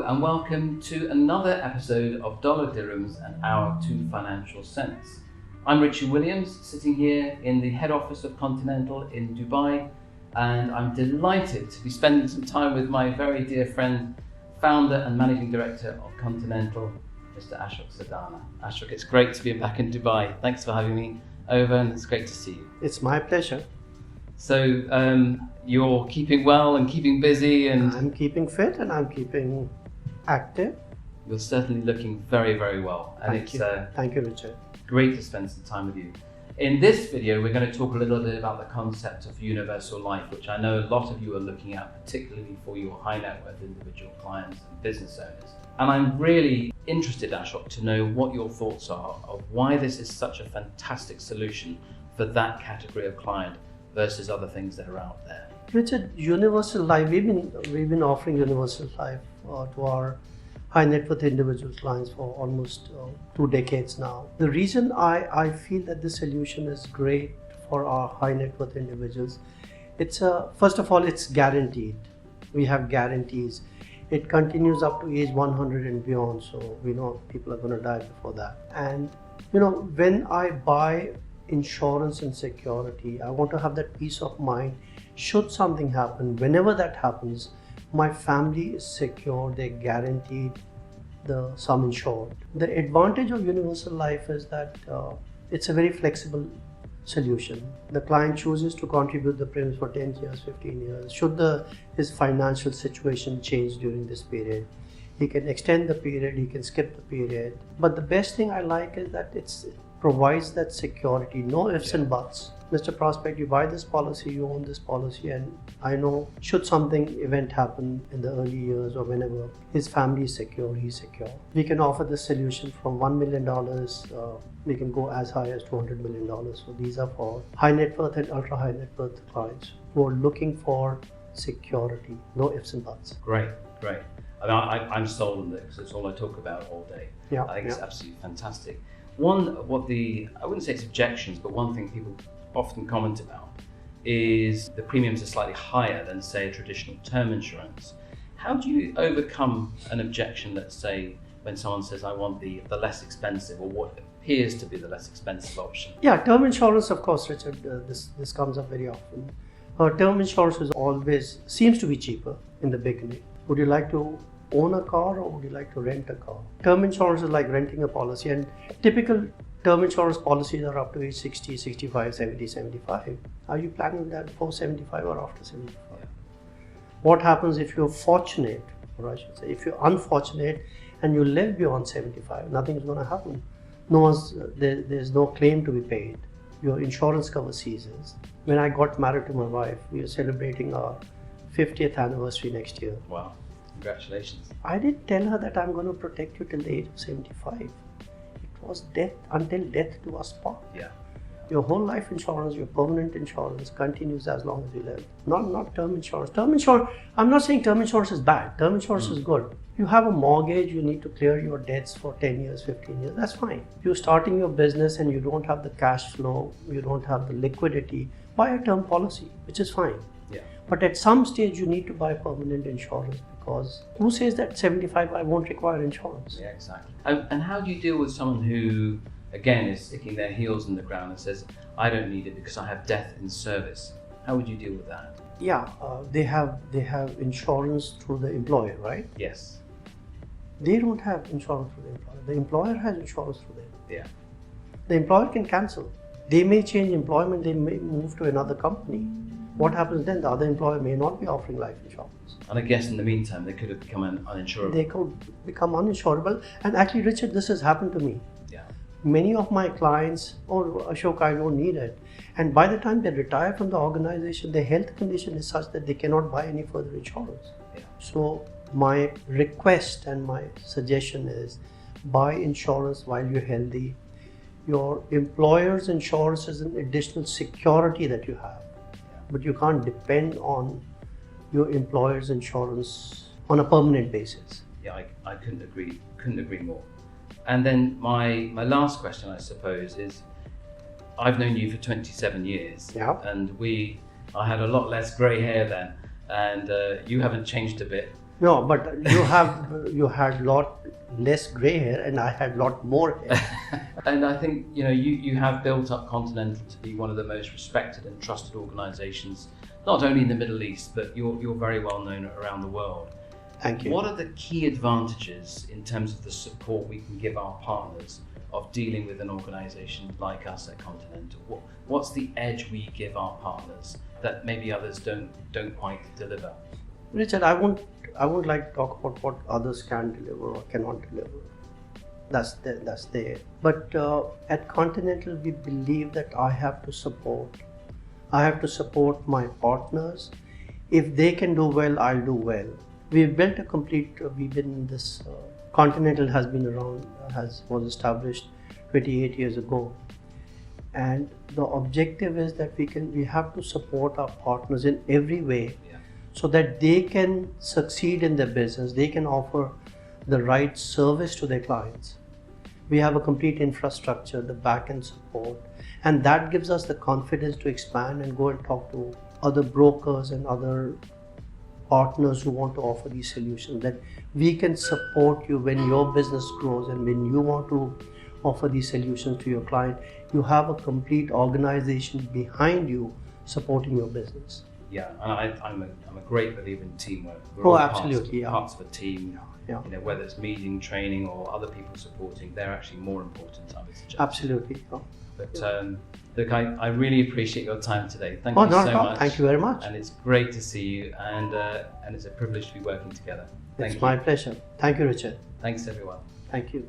Hello and welcome to another episode of Dollar Dirhams and Our Two Financial Cents. I'm Richard Williams, sitting here in the head office of Continental in Dubai, and I'm delighted to be spending some time with my very dear friend, founder and managing director of Continental, Mr. Ashok Sardana. Ashok, it's great to be back in Dubai. Thanks for having me over, and it's great to see you. It's my pleasure. So you're keeping well and keeping busy, and I'm keeping fit and I'm keeping active. You're certainly looking very, very well. And Thank you, Richard. Great to spend some time with you. In this video, we're going to talk a little bit about the concept of universal life, which I know a lot of you are looking at, particularly for your high net worth individual clients and business owners. And I'm really interested, Ashok, to know what your thoughts are of why this is such a fantastic solution for that category of client versus other things that are out there. Richard, universal life, we've been offering universal life to our high net worth individual clients for almost 2 decades now. The reason I feel that this solution is great for our high net worth individuals, first of all, it's guaranteed. We have guarantees. It continues up to age 100 and beyond, so we know people are going to die before that. And when I buy insurance and security, I want to have that peace of mind. Should something happen, whenever that happens, my family is secure, they're guaranteed the sum insured. The advantage of universal life is that it's a very flexible solution. The client chooses to contribute the premiums for 10 years, 15 years. Should his financial situation change during this period, he can extend the period, he can skip the period. But the best thing I like is that it provides that security, no ifs and buts. Mr. Prospect, you buy this policy, you own this policy, and I know should something event happen in the early years or whenever, his family is secure, he's secure. We can offer this solution from $1 million, we can go as high as $200 million. So these are for high net worth and ultra high net worth clients who are looking for security, no ifs and buts. Great. I mean, I'm sold on this because it's all I talk about all day. Yeah, I think it's absolutely fantastic. I wouldn't say it's objections, but one thing people often comment about is the premiums are slightly higher than, say, a traditional term insurance. How do you overcome an objection, let's say, when someone says, I want the less expensive or what appears to be the less expensive option? Yeah, term insurance, of course, Richard, this comes up very often. Term insurance seems to be cheaper in the beginning. Would you like to own a car or would you like to rent a car? Term insurance is like renting a policy, and typical term insurance policies are up to age 60, 65, 70, 75. Are you planning that before 75 or after 75? Yeah. What happens if you're fortunate, or I should say, if you're unfortunate and you live beyond 75, nothing's going to happen. There's no claim to be paid. Your insurance cover ceases. When I got married to my wife, we are celebrating our 50th anniversary next year. Wow. Congratulations. I didn't tell her that I'm going to protect you till the age of 75. It was death, until death do us part. Yeah. Your whole life insurance, your permanent insurance continues as long as you live. Not term insurance. Term insurance, I'm not saying term insurance is bad. Term insurance is good. You have a mortgage, you need to clear your debts for 10 years, 15 years, that's fine. You're starting your business and you don't have the cash flow, you don't have the liquidity, buy a term policy, which is fine. Yeah. But at some stage you need to buy permanent insurance, because who says that 75 I won't require insurance? Yeah, exactly. And how do you deal with someone who, again, is sticking their heels in the ground and says, I don't need it because I have death in service? How would you deal with that? Yeah, they have insurance through the employer, right? Yes. They don't have insurance through the employer. The employer has insurance through them. Yeah. The employer can cancel. They may change employment, they may move to another company. What happens then? The other employer may not be offering life insurance. And I guess in the meantime, they could have become uninsurable. They could become uninsurable. And actually, Richard, this has happened to me. Yeah. Many of my clients, Ashok, I don't need it. And by the time they retire from the organization, their health condition is such that they cannot buy any further insurance. Yeah. So my request and my suggestion is buy insurance while you're healthy. Your employer's insurance is an additional security that you have. But you can't depend on your employer's insurance on a permanent basis. Yeah, I couldn't agree more. And then my last question, I suppose, is I've known you for 27 years. Yeah. And I had a lot less grey hair then, and you haven't changed a bit. No, but you had lot less grey hair, and I had lot more hair. And I think you have built up Continental to be one of the most respected and trusted organisations, not only in the Middle East, but you're very well known around the world. Thank you. What are the key advantages in terms of the support we can give our partners of dealing with an organisation like us at Continental? What's the edge we give our partners that maybe others don't quite deliver? Richard, I won't like to talk about what others can deliver or cannot deliver. That's there. But at Continental, we believe that I have to support my partners. If they can do well, I'll do well. We've built a complete. We've been in this. Continental has been around. Was established 28 years ago, and the objective is that we have to support our partners in every way, so that they can succeed in their business. They can offer the right service to their clients. We have a complete infrastructure, the back-end support, and that gives us the confidence to expand and go and talk to other brokers and other partners who want to offer these solutions, that we can support you when your business grows and when you want to offer these solutions to your client. You have a complete organization behind you supporting your business. Yeah, and I'm a great believer in teamwork. We're Oh, all absolutely, parts of a team. Yeah. Whether it's meeting, training, or other people supporting, they're actually more important, I would suggest. Absolutely. Oh. But look, I really appreciate your time today. Thank you no, so no, much. Thank you very much. And it's great to see you, and it's a privilege to be working together. Thank you. It's my pleasure. Thank you, Richard. Thanks, everyone. Thank you.